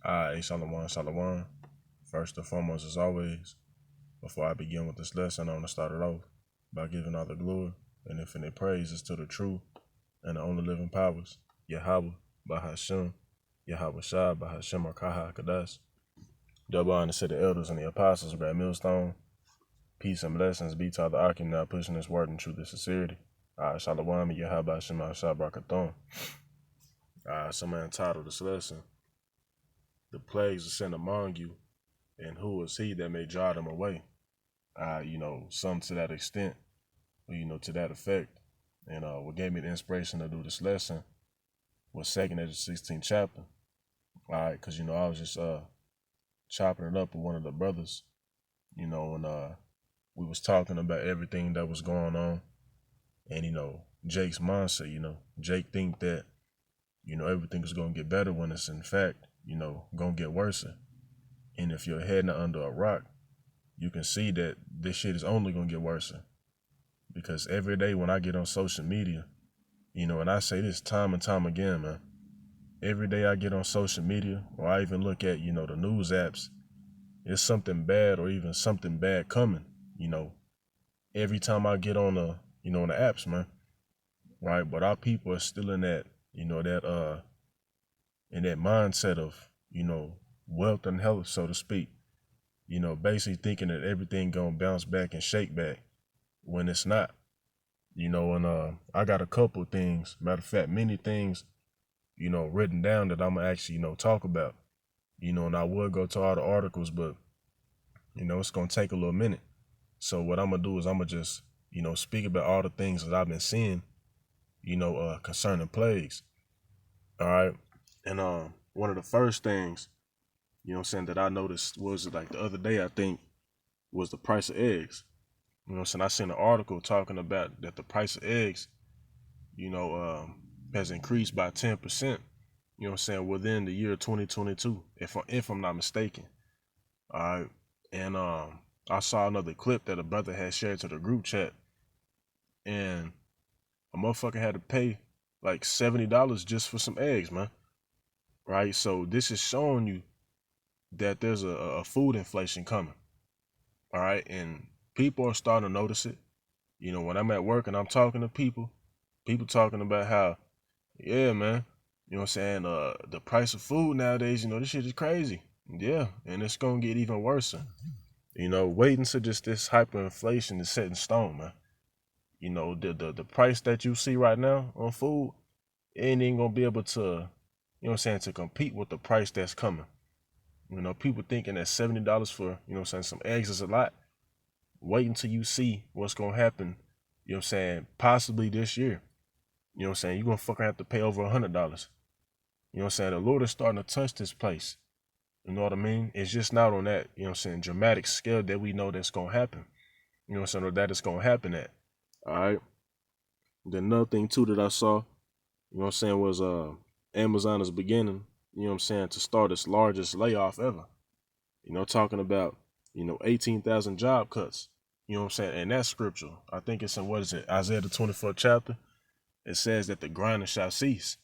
Alright, Shalom, Shalom. First and foremost, as always, before I begin with this lesson, I want to start it off by giving all the glory and infinite praises to the true and the only living powers, Yahweh, Bahashem, Yahweh Shah, Bahashem, Akaha, Kadash. Double honor to the elders and the apostles of that millstone. Peace and blessings be to the Akim now pushing this word in truth and sincerity. Shalom, Yahweh, Bahashem, Shah, Barakathon. Somebody entitled this lesson, The Plagues are sent among you, and who is he that may drive them away? Some to that extent, to that effect. And what gave me the inspiration to do this lesson was 2nd Ezra 16th chapter. Because, I was just chopping it up with one of the brothers, and we was talking about everything that was going on. And, Jake's mindset, Jake think that, everything is going to get better when it's in fact, going to get worse. And if you're heading under a rock, you can see that this shit is only going to get worse. Because every day when I get on social media, and I say this time and time again, man, every day I get on social media or I even look at, the news apps, it's something bad or even something bad coming, every time I get on the, on the apps, man, right? But our people are still in that, in that mindset of, wealth and health, so to speak, basically thinking that everything gonna bounce back and shake back when it's not, and I got a couple things, matter of fact, many things, written down that I'm gonna actually, talk about, and I would go to all the articles, but, it's gonna take a little minute. So what I'm gonna do is I'm gonna just, speak about all the things that I've been seeing, concerning plagues. All right. And one of the first things, that I noticed was like the other day, I think, was the price of eggs. I seen an article talking about that the price of eggs, has increased by 10%, within the year 2022, if I'm not mistaken. All right. And I saw another clip that a brother had shared to the group chat, and a motherfucker had to pay like $70 just for some eggs, man. Right? So this is showing you that there's a food inflation coming. All right. And people are starting to notice it. When I'm at work and I'm talking to people talking about how, yeah, man, the price of food nowadays, this shit is crazy. Yeah. And it's going to get even worse. Waiting to just this hyperinflation is set in stone, man. The price that you see right now on food, it ain't even going to be able to, to compete with the price that's coming. People thinking that $70 for, some eggs is a lot. Wait until you see what's going to happen, possibly this year. You're going to fucking have to pay over $100. The Lord is starting to touch this place. You know what I mean? It's just not on that, dramatic scale that we know that's going to happen. Or that it's going to happen at. All right. Then another thing too that I saw, was Amazon is beginning, to start its largest layoff ever. Talking about, 18,000 job cuts. And that's scriptural. I think it's in, Isaiah the 24th chapter. It says that the grinding shall cease.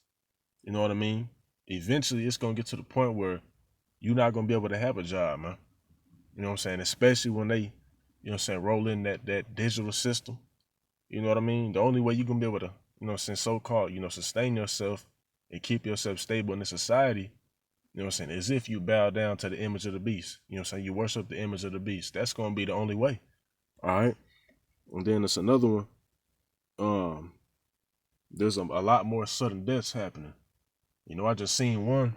You know what I mean? Eventually it's gonna get to the point where you're not gonna be able to have a job, man. Especially when they, roll in that digital system. You know what I mean? The only way you're gonna be able to, so-called, sustain yourself and keep yourself stable in this society, is if you bow down to the image of the beast. You worship the image of the beast. That's gonna be the only way. All right. And then there's another one. There's a lot more sudden deaths happening. I just seen one.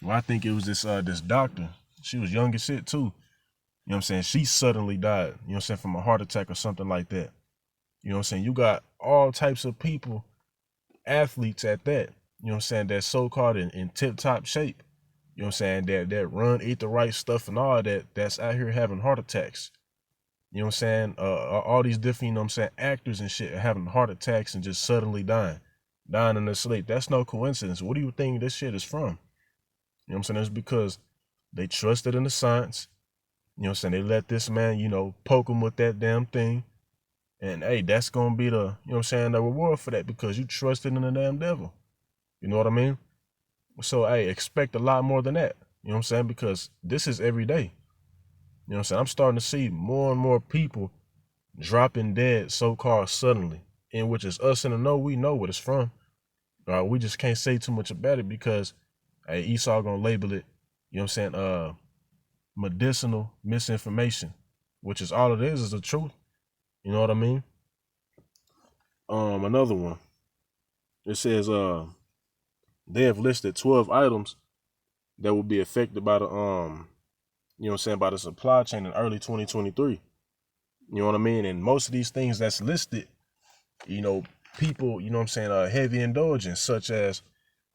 Well, I think it was this doctor. She was young as shit too. She suddenly died, from a heart attack or something like that. You got all types of people, athletes at that, that's so-called in tip-top shape. That run, eat the right stuff and all that's out here having heart attacks. All these different, actors and shit are having heart attacks and just suddenly dying in their sleep. That's no coincidence. What do you think this shit is from? It's because they trusted in the science. They let this man, poke them with that damn thing. And hey, that's gonna be the, the reward for that, because you trusted in the damn devil. You know what I mean? So hey, expect a lot more than that. You know what I'm saying? Because this is every day. You know what I'm saying? I'm starting to see more and more people dropping dead so-called suddenly, in which is us in the know. We know what it's from. We just can't say too much about it because hey, Esau gonna label it, you know what I'm saying, medicinal misinformation, which is all it is the truth. You know what I mean? Another one. It says they have listed 12 items that will be affected by the you know what I'm saying, by the supply chain in early 2023. You know what I mean? And most of these things that's listed, you know, people, you know what I'm saying, heavy indulgence, such as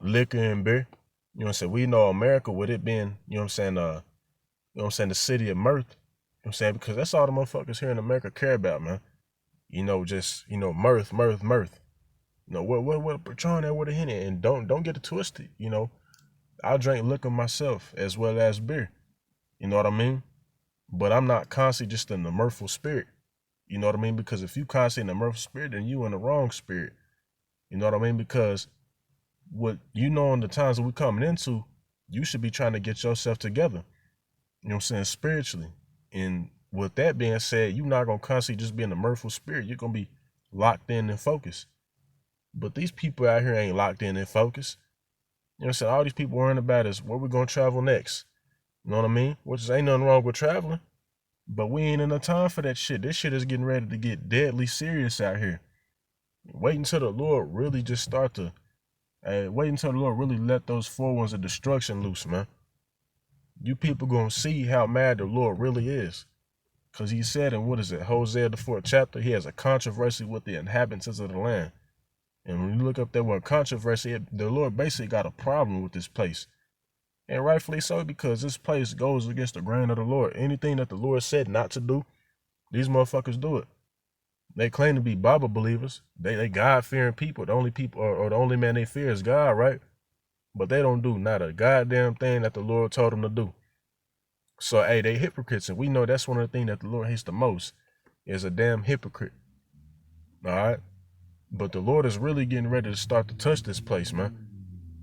liquor and beer. You know what I'm saying? We know America with it being, you know what I'm saying, you know what I'm saying, the city of mirth. You know what I'm saying? Because that's all the motherfuckers here in America care about, man. You know, just, you know, mirth, mirth, mirth. You know, what a Patron there with a Henny. And don't get it twisted, you know. I drink liquor myself as well as beer. You know what I mean? But I'm not constantly just in the mirthful spirit. You know what I mean? Because if you constantly in the mirthful spirit, then you in the wrong spirit. You know what I mean? Because what you know in the times that we're coming into, you should be trying to get yourself together. You know what I'm saying? Spiritually. And with that being said, you're not going to constantly just be in the mirthful spirit. You're going to be locked in and focused. But these people out here ain't locked in and focused. You know what I'm saying? All these people worrying about is where we going to travel next. You know what I mean? Which is ain't nothing wrong with traveling. But we ain't in the time for that shit. This shit is getting ready to get deadly serious out here. Wait until the Lord really just start to, wait until the Lord really let those four winds of destruction loose, man. You people gonna see how mad the Lord really is. Because he said in, what is it, Hosea the 4th chapter, he has a controversy with the inhabitants of the land. And when you look up that word controversy, the Lord basically got a problem with this place. And rightfully so, because this place goes against the grain of the Lord. Anything that the Lord said not to do, these motherfuckers do it. They claim to be Bible believers. They God-fearing people. The only people or the only man they fear is God, right? But they don't do not a goddamn thing that the Lord told them to do. So, hey, they hypocrites. And we know that's one of the things that the Lord hates the most is a damn hypocrite. All right? But the Lord is really getting ready to start to touch this place, man.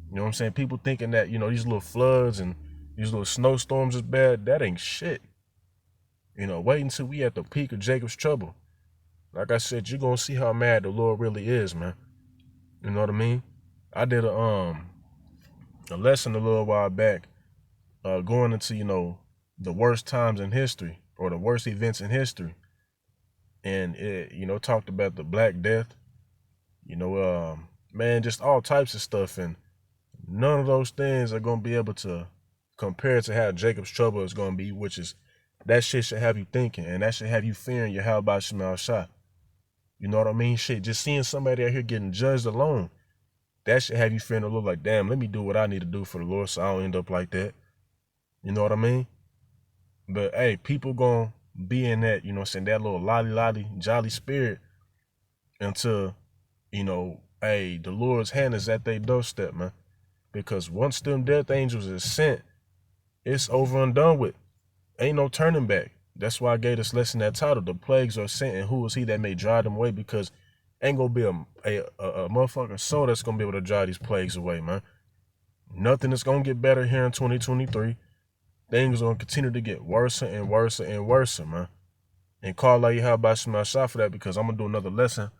You know what I'm saying? People thinking that, you know, these little floods and these little snowstorms is bad. That ain't shit. You know, wait until we at the peak of Jacob's trouble. Like I said, you're going to see how mad the Lord really is, man. You know what I mean? I did a lesson a little while back going into, you know, the worst times in history or the worst events in history. And it, you know, talked about the Black Death, you know, man, just all types of stuff. And none of those things are going to be able to compare to how Jacob's trouble is going to be, which is that shit should have you thinking and that should have you fearing your how about Shemal Shah. You know what I mean? Shit, just seeing somebody out here getting judged alone, that should have you feeling a little like, damn, let me do what I need to do for the Lord so I don't end up like that. You know what I mean? But hey, people gonna be in that, you know, saying that little lolly jolly spirit until, you know, hey, the Lord's hand is at their doorstep, man. Because once them death angels is sent, it's over and done with. Ain't no turning back. That's why I gave this lesson that title, The Plagues Are Sent, and who is he that may drive them away? Because ain't gonna be a motherfucking soul that's gonna be able to drive these plagues away, man. Nothing is gonna get better here in 2023. Things are gonna continue to get worse and worse and worse, man. And call out Yahweh Shema Shah for that, because I'm gonna do another lesson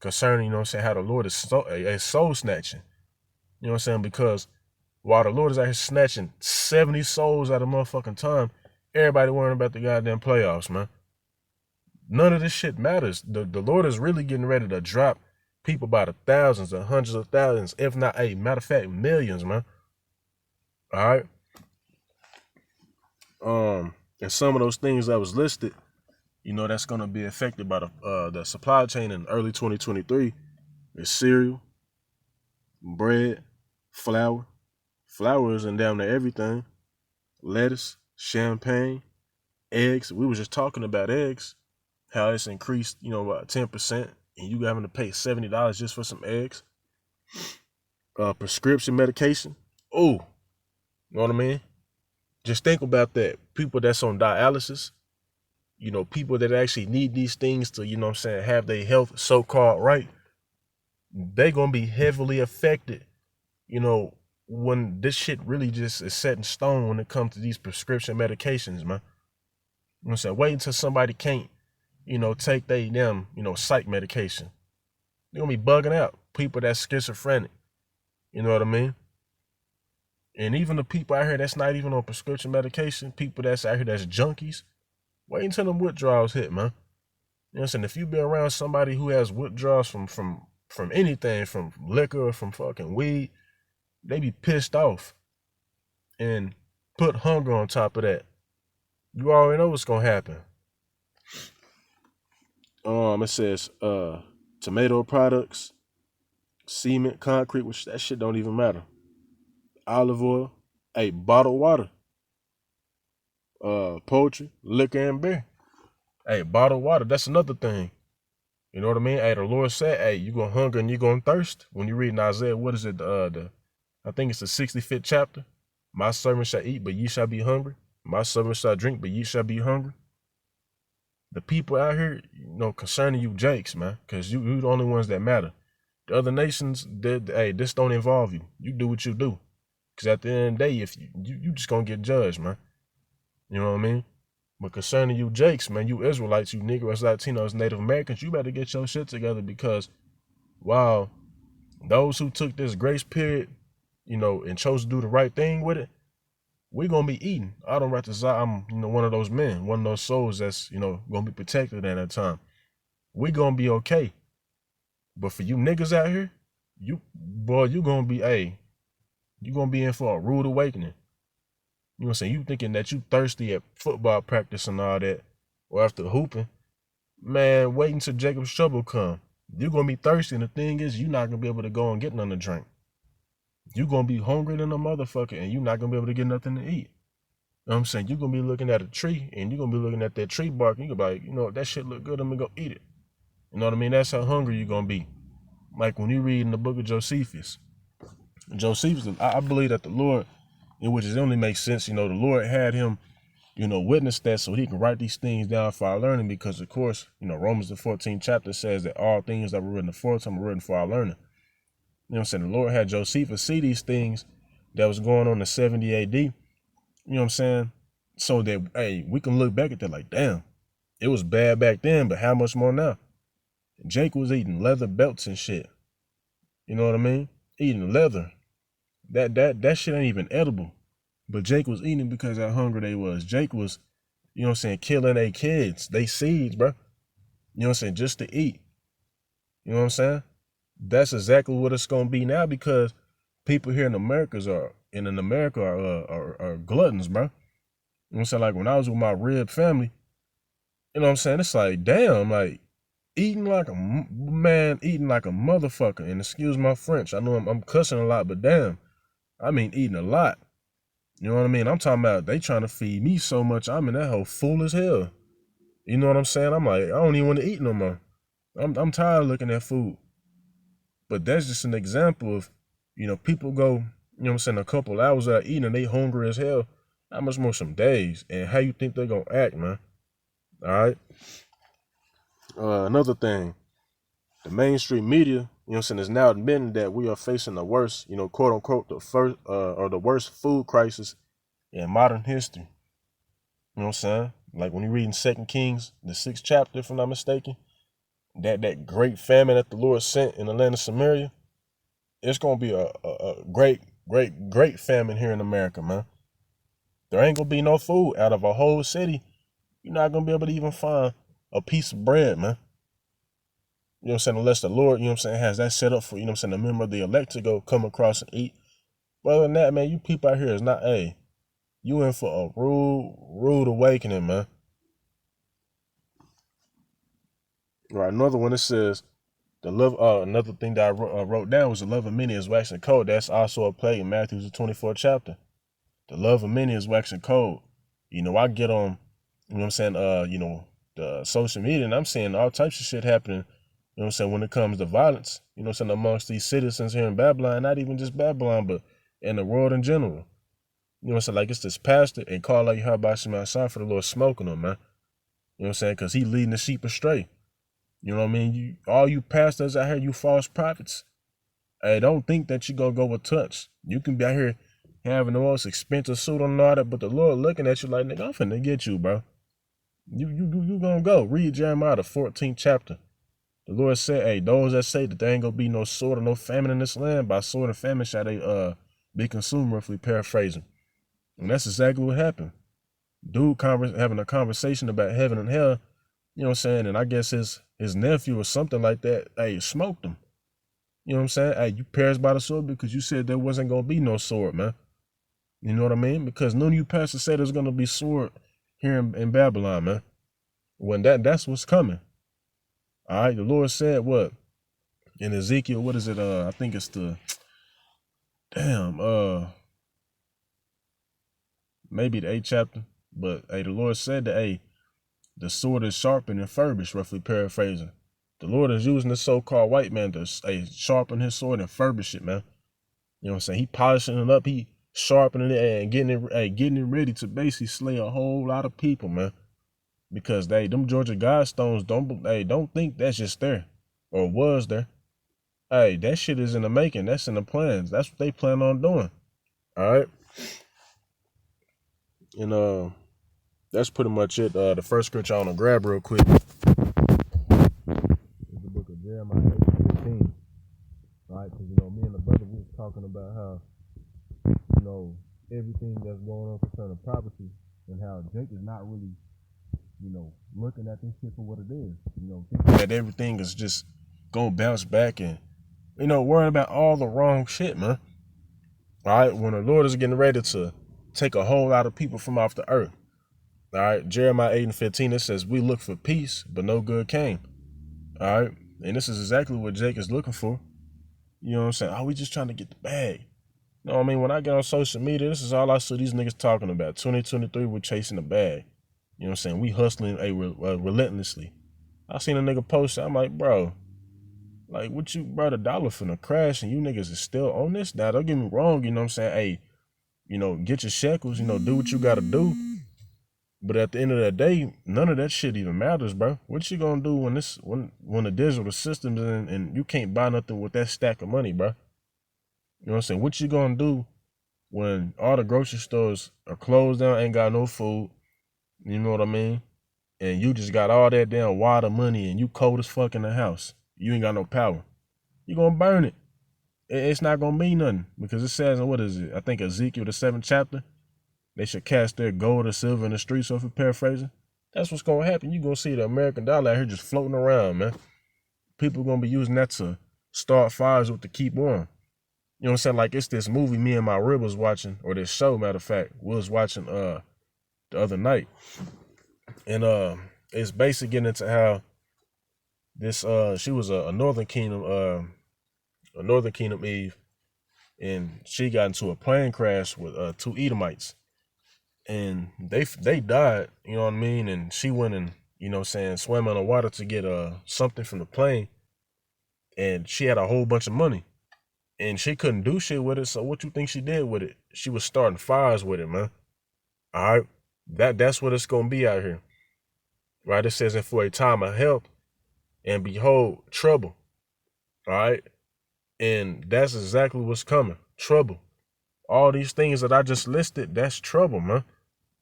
concerning, you know what I'm saying, how the Lord is soul snatching. You know what I'm saying? Because while the Lord is out here snatching 70 souls at a motherfucking time, everybody worrying about the goddamn playoffs, man. None of this shit matters. The Lord is really getting ready to drop people by the thousands and hundreds of thousands, if not, a matter of fact, millions, man. All right. And some of those things that was listed, you know, that's gonna be affected by the supply chain in early 2023 is cereal, bread, flour. Flour is in damn near everything. Lettuce, champagne, eggs. We were just talking about eggs, how it's increased, you know, about 10%, and you having to pay $70 just for some eggs. Prescription medication. Oh, you know what I mean? Just think about that. People that's on dialysis, you know, people that actually need these things to, you know what I'm saying, have their health so-called right, they gonna be heavily affected, you know, when this shit really just is set in stone when it comes to these prescription medications, man. You know what I'm saying? Wait until somebody can't, take they them, psych medication. They're gonna be bugging out. People that's schizophrenic. You know what I mean? And even the people out here that's not even on prescription medication, people that's out here that's junkies, wait until them withdrawals hit, man. You know what I'm saying? If you be around somebody who has withdrawals from anything, from liquor or from fucking weed, they be pissed off. And put hunger on top of that. You already know what's gonna happen. It says tomato products, cement, concrete, which that shit don't even matter. Olive oil, bottled water, poultry, liquor, and beer. Bottled water, that's another thing. You know what I mean? The Lord said, you gonna hunger and you gonna thirst. When you read in Isaiah, what is it? I think it's the 65th chapter. My servant shall eat, but ye shall be hungry. My servant shall drink, but ye shall be hungry. The people out here, concerning you jakes, man, because you the only ones that matter. The other nations, this don't involve you. You do what you do. Because at the end of the day, if you just gonna get judged, man. You know what I mean? But concerning you jakes, man, you Israelites, you Negroes, Latinos, Native Americans, you better get your shit together, because while those who took this grace period, and chose to do the right thing with it, we're gonna be eating. I'm one of those men, one of those souls that's, gonna be protected at that time. We gonna be okay. But for you niggas out here, you gonna be, you gonna be in for a rude awakening. You know what I'm saying? You thinking that you thirsty at football practice and all that, or after hooping. Man, wait until Jacob's trouble come. You're gonna be thirsty, and the thing is, you're not gonna be able to go and get nothing to drink. You're gonna be hungry than a motherfucker, and you're not gonna be able to get nothing to eat. You know what I'm saying? You're gonna be looking at a tree, and you're gonna be looking at that tree bark, and you're gonna be like, that shit look good, I'm gonna go eat it. You know what I mean? That's how hungry you're gonna be. Like when you read in the book of Josephus, I believe that the Lord, which is only makes sense, the Lord had him, witness that so he can write these things down for our learning, because of course, Romans the 14th chapter says that all things that were written aforetime were written for our learning. You know what I'm saying? The Lord had Josephus see these things that was going on in 70 AD, you know what I'm saying? So that, we can look back at that like, damn, it was bad back then, but how much more now? Jake was eating leather belts and shit. You know what I mean? Eating leather. That shit ain't even edible. But Jake was eating because how hungry they was. Jake was, killing their kids, they seeds, bro. You know what I'm saying? Just to eat. You know what I'm saying? That's exactly what it's gonna be now, because people here in America are gluttons, bro. You know what I'm saying? Like when I was with my rib family, you know what I'm saying? It's like, damn, like eating like a motherfucker. And excuse my French, I know I'm cussing a lot, but damn, I mean eating a lot. You know what I mean? I'm talking about they trying to feed me so much, I'm in that hole full as hell. You know what I'm saying? I'm like, I don't even want to eat no more. I'm tired of looking at food. But that's just an example of, people go, you know what I'm saying, a couple hours out eating and they hungry as hell. How much more some days? And how you think they're gonna act, man? All right. Another thing, the mainstream media, you know what I'm saying, is now admitting that we are facing the worst, quote unquote, the worst food crisis in modern history. You know what I'm saying? Like when you read in 2 Kings, the 6th chapter, if I'm not mistaken, that great famine that the Lord sent in the land of Samaria, it's gonna be a great famine here in America, man. There ain't gonna be no food out of a whole city. You're not gonna be able to even find a piece of bread, man. You know what I'm saying? Unless the Lord, you know what I'm saying, has that set up for, a member of the elect to go come across and eat. But other than that, man, you people out here is not, you in for a rude awakening, man. Right, another one, it says, another thing that I wrote down was the love of many is waxing cold. That's also a plague in Matthew, the 24th chapter. The love of many is waxing cold. I get on, you know what I'm saying, the social media, and I'm seeing all types of shit happening, you know what I'm saying, when it comes to violence, you know what I'm saying, amongst these citizens here in Babylon, not even just Babylon, but in the world in general. You know what I'm saying, like it's this pastor and call like Habashim son for the Lord smoking them, man. You know what I'm saying, because he leading the sheep astray. You know what I mean? All you pastors out here, you false prophets. Hey, don't think that you gonna go with touch. You can be out here having the most expensive suit on and all that, but the Lord looking at you like, nigga, I'm finna get you, bro. You gonna go. Read Jeremiah the 14th chapter. The Lord said, hey, those that say that there ain't gonna be no sword or no famine in this land, by sword and famine shall they be consumed, roughly paraphrasing. And that's exactly what happened. Dude having a conversation about heaven and hell, you know what I'm saying? And I guess his nephew or something like that, hey, smoked him. You know what I'm saying? Hey, you perished by the sword because you said there wasn't gonna be no sword, man. You know what I mean? Because none of you pastors said there's gonna be sword here in Babylon, man. When that's what's coming. All right, the Lord said what? In Ezekiel, what is it? I think it's the maybe the 8th chapter. But hey, the Lord said that hey, the sword is sharpened and furbished, roughly paraphrasing. The Lord is using this so-called white man to sharpen his sword and furbish it, man. You know what I'm saying? He polishing it up, he sharpening it and getting it ready to basically slay a whole lot of people, man. Because them Georgia Guidestones don't think that's just there or was there. Hey, that shit is in the making. That's in the plans. That's what they plan on doing. All right. And that's pretty much it. The first scripture I want to grab real quick is the book of Jeremiah 8:15. All right, because me and the brother we was talking about how everything that's going on concerning prophecy and how Jake is not really looking at this shit for what it is. Thinking that everything is just gonna bounce back and worrying about all the wrong shit, man. All right, when the Lord is getting ready to take a whole lot of people from off the earth. All right, Jeremiah 8:15, it says, we look for peace, but no good came. All right, and this is exactly what Jake is looking for. You know what I'm saying? Oh, we just trying to get the bag. You know what I mean? When I get on social media, this is all I see these niggas talking about. 2023, we're chasing the bag. You know what I'm saying? We hustling relentlessly. I seen a nigga post, I'm like, bro, like, what you, bro, the dollar finna crash and you niggas is still on this? Now, don't get me wrong, you know what I'm saying? Hey, get your shekels, do what you gotta do. But at the end of the day, none of that shit even matters, bro. What you gonna do when the digital system's in and you can't buy nothing with that stack of money, bro? You know what I'm saying? What you gonna do when all the grocery stores are closed down, ain't got no food, you know what I mean? And you just got all that damn water money and you cold as fuck in the house. You ain't got no power. You gonna burn it. It's not gonna mean nothing because it says, what is it? I think Ezekiel, the 7th chapter, they should cast their gold or silver in the streets, so if you're paraphrasing. That's what's gonna happen. You gonna see the American dollar out here just floating around, man. People gonna be using that to start fires with to keep warm. You know what I'm saying? Like it's this movie me and my rib was watching, or this show, matter of fact, we was watching the other night. And it's basically getting into how this she was a Northern Kingdom Eve, and she got into a plane crash with 2 Edomites. And they died, you know what I mean? And she went and, swam on the water to get something from the plane. And she had a whole bunch of money. And she couldn't do shit with it. So what you think she did with it? She was starting fires with it, man. All right. That's what it's gonna be out here. Right? It says, and for a time of help, and behold, trouble. All right. And that's exactly what's coming. Trouble. All these things that I just listed, that's trouble, man.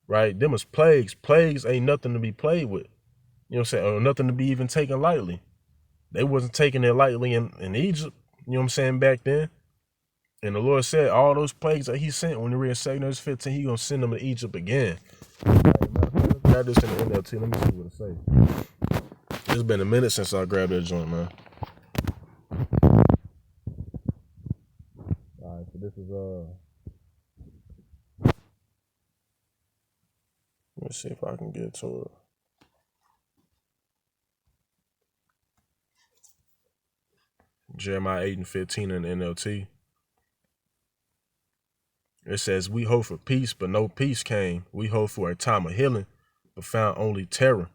Right? Them is plagues. Plagues ain't nothing to be played with. You know what I'm saying? Or nothing to be even taken lightly. They wasn't taking it lightly in Egypt, you know what I'm saying, back then. And the Lord said all those plagues that he sent when you read 2 Kings 15, he gonna send them to Egypt again. Grab this in the NLT. Let me see what it say. It's been a minute since I grabbed that joint, man. Alright, so this is let me see if I can get to it. Jeremiah 8:15 in the NLT. It says, we hope for peace, but no peace came. We hope for a time of healing, but found only terror.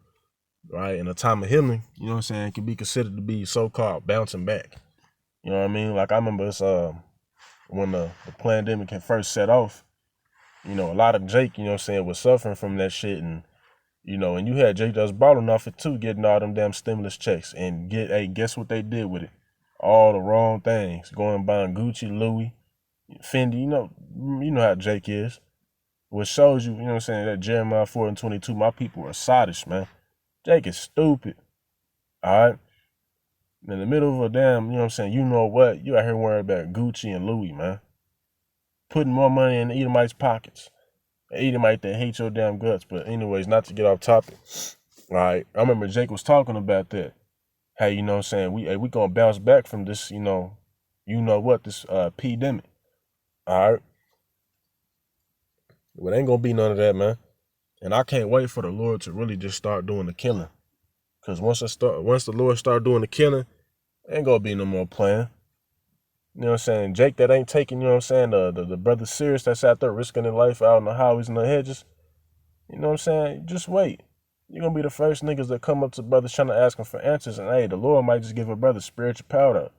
Right? And a time of healing, you know what I'm saying, can be considered to be so-called bouncing back. You know what I mean? Like I remember it's when the pandemic had first set off, a lot of Jake, you know what I'm saying, was suffering from that shit. And, and you had Jake that was balling off it too, getting all them damn stimulus checks. And guess what they did with it? all the wrong things, going buying Gucci, Louis, Fendi. You know how Jake is. Which shows you, you know what I'm saying, that Jeremiah 4:22, my people are sottish, man. Jake is stupid. All right. In the middle of a damn, you know what I'm saying, you know what? You out here worrying about Gucci and Louis, man. Putting more money in the Edomites' pockets. An Edomite that hate your damn guts. But anyways, not to get off topic. All right. I remember Jake was talking about that. Hey, you know what I'm saying, we gonna bounce back from this, you know what, this pandemic. All right. But ain't gonna be none of that, man. And I can't wait for the Lord to really just start doing the killing. Cause once the Lord start doing the killing, ain't gonna be no more playing. You know what I'm saying? Jake that ain't taking, you know what I'm saying, the brother serious that's out there risking their life out in the highways and the hedges. You know what I'm saying? Just wait. You're gonna be the first niggas that come up to brothers trying to ask them for answers, and hey, the Lord might just give a brother spiritual powder.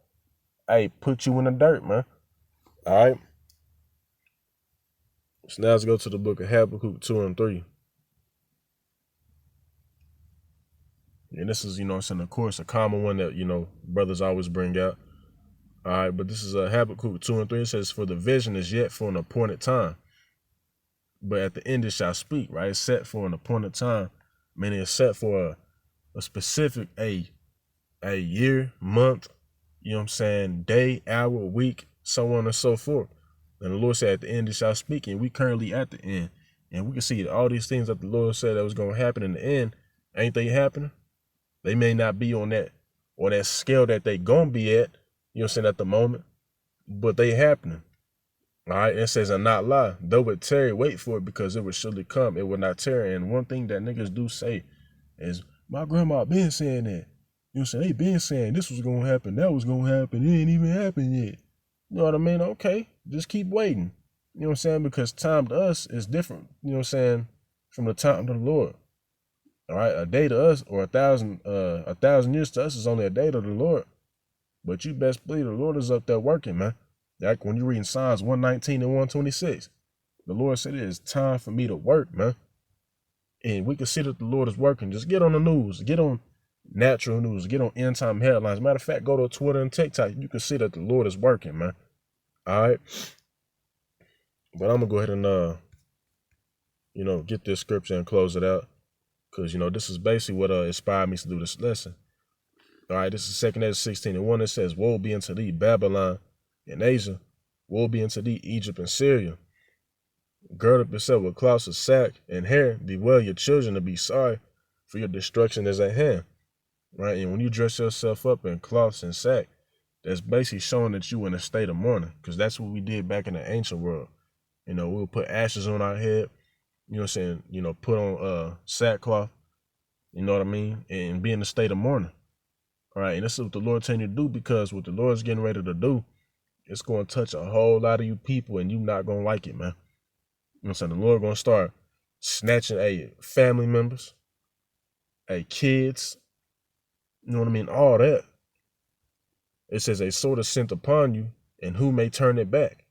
Hey, put you in the dirt, man. All right. So now let's go to the book of Habakkuk 2 and 3. And this is, you know, it's of course a common one that, you know, brothers always bring out. All right, but this is Habakkuk 2 and 3. It says, for the vision is yet for an appointed time, but at the end it shall speak, right? It's set for an appointed time, meaning it's set for a specific, a year, month, you know what I'm saying, day, hour, week, so on and so forth. And the Lord said at the end it shall speak, and we currently at the end. And we can see all these things that the Lord said that was going to happen in the end, ain't they happening? They may not be on that scale that they gonna be at, you know what I'm saying, at the moment, but they happening. All right, it says, and not lie. Though it tarry, wait for it, because it will surely come. It will not tarry. And one thing that niggas do say is, my grandma been saying that. You know what I'm saying? They been saying this was gonna happen, that was gonna happen. It ain't even happened yet. You know what I mean? Okay, just keep waiting. You know what I'm saying? Because time to us is different, you know what I'm saying, from the time to the Lord. All right, a day to us, or 1,000 years to us is only a day to the Lord. But you best believe the Lord is up there working, man. Like when you read Psalms 119 and 126, the Lord said it is time for me to work, man. And we can see that the Lord is working. Just get on the news, get on natural news, get on end time headlines. Matter of fact, go to Twitter and TikTok. You can see that the Lord is working, man. All right. But I'm gonna go ahead and get this scripture and close it out. Because, you know, this is basically what inspired me to do this lesson. All right, this is 2 Ezra 16 and 1. It says, woe be unto thee, Babylon and Asia. Woe be unto thee, Egypt and Syria. Gird up yourself with cloths of sack and hair. Bewail your children to be sorry, for your destruction is at hand. Right? And when you dress yourself up in cloths and sack, that's basically showing that you in a state of mourning. Because that's what we did back in the ancient world. You know, we'll put ashes on our head. You know what I'm saying? You know, put on sackcloth. You know what I mean? And be in a state of mourning. All right. And this is what the Lord telling you to do, because what the Lord's getting ready to do, it's going to touch a whole lot of you people, and you not going to like it, man. You know what I'm saying? The Lord going to start snatching family members, kids. You know what I mean? All that. It says a sword is sent upon you, and who may turn it back?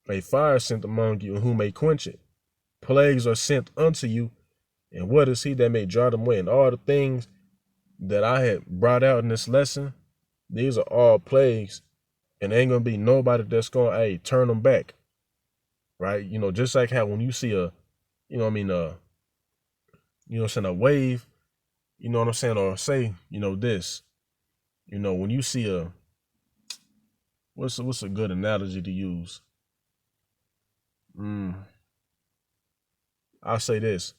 A fire sent among you, and who may quench it? Plagues are sent unto you, and what is he that may draw them away? And all the things that I had brought out in this lesson, these are all plagues, and ain't gonna be nobody that's gonna turn them back. Right? You know, just like how when you see a wave, you know what I'm saying, or say, you know, this, you know, when you see what's a good analogy to use? I'll say this.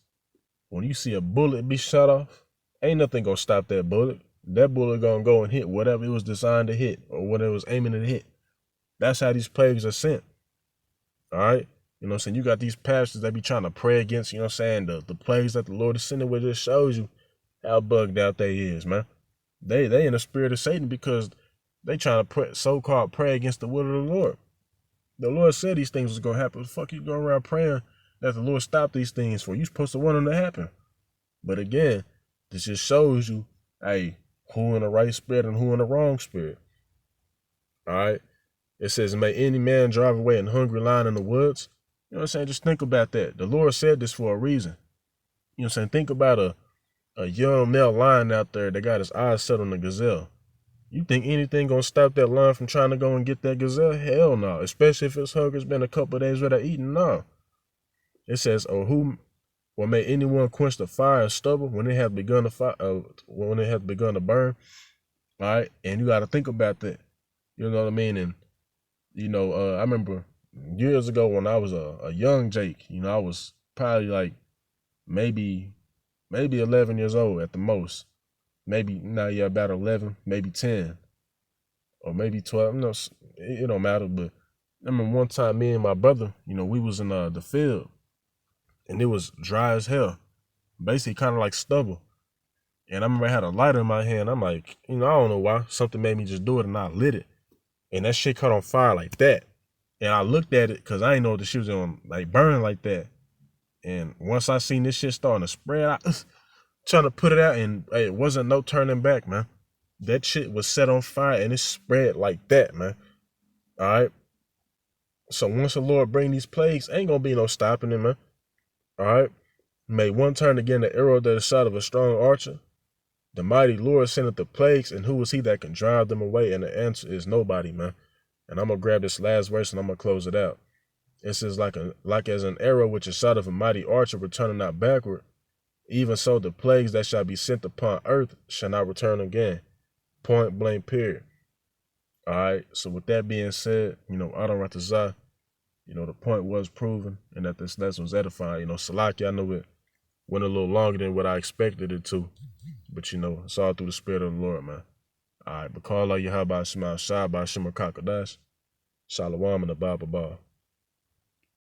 When you see a bullet be shot off, ain't nothing gonna stop that bullet. That bullet gonna go and hit whatever it was designed to hit, or what it was aiming to hit. That's how these plagues are sent. All right? You know what I'm saying? You got these pastors that be trying to pray against, you know what I'm saying, the plagues that the Lord is sending, where just shows you how bugged out they is, man. They in the spirit of Satan, because they trying to so-called pray against the will of the Lord. The Lord said these things was gonna happen. The fuck you going around praying that the Lord stop these things for? You supposed to want them to happen. But again, this just shows you, who in the right spirit and who in the wrong spirit. All right. It says, may any man drive away an hungry lion in the woods. You know what I'm saying? Just think about that. The Lord said this for a reason. You know what I'm saying? Think about a young male lion out there that got his eyes set on the gazelle. You think anything gonna stop that lion from trying to go and get that gazelle? Hell no. Especially if its hunger's been a couple of days without eating. No. It says, or may anyone quench the fire of stubble when it has begun to when it has begun to burn? All right, and you got to think about that. You know what I mean? And I remember years ago when I was a young Jake. I was probably like maybe 11 years old at the most. Maybe now, yeah, about 11, maybe 10, or maybe 12. No, it don't matter. But I remember one time, me and my brother, we was in the field, and it was dry as hell, basically kind of like stubble. And I remember I had a lighter in my hand. I'm like, I don't know why. Something made me just do it, and I lit it. And that shit caught on fire like that. And I looked at it because I didn't know the shit was gonna like burn like that. And once I seen this shit starting to spread, I trying to put it out, and it wasn't no turning back, man. That shit was set on fire and it spread like that, man. All right. So once the Lord bring these plagues, ain't gonna be no stopping it, man. All right. May one turn again the arrow that is shot of a strong archer. The mighty Lord sendeth the plagues, and who is he that can drive them away? And the answer is nobody, man. And I'm gonna grab this last verse and I'm gonna close it out. It says, like as an arrow which is shot of a mighty archer returning not backward, even so the plagues that shall be sent upon earth shall not return again. Point blank, period. All right. So with that being said, Adon Ratazah, the point was proven, and that this lesson was edifying. Salaki, I know it went a little longer than what I expected it to, but it's all through the Spirit of the Lord, man. All right, but call out Yahweh Shema Shah by Shema Kakadash. Shalom and the Bible Ball.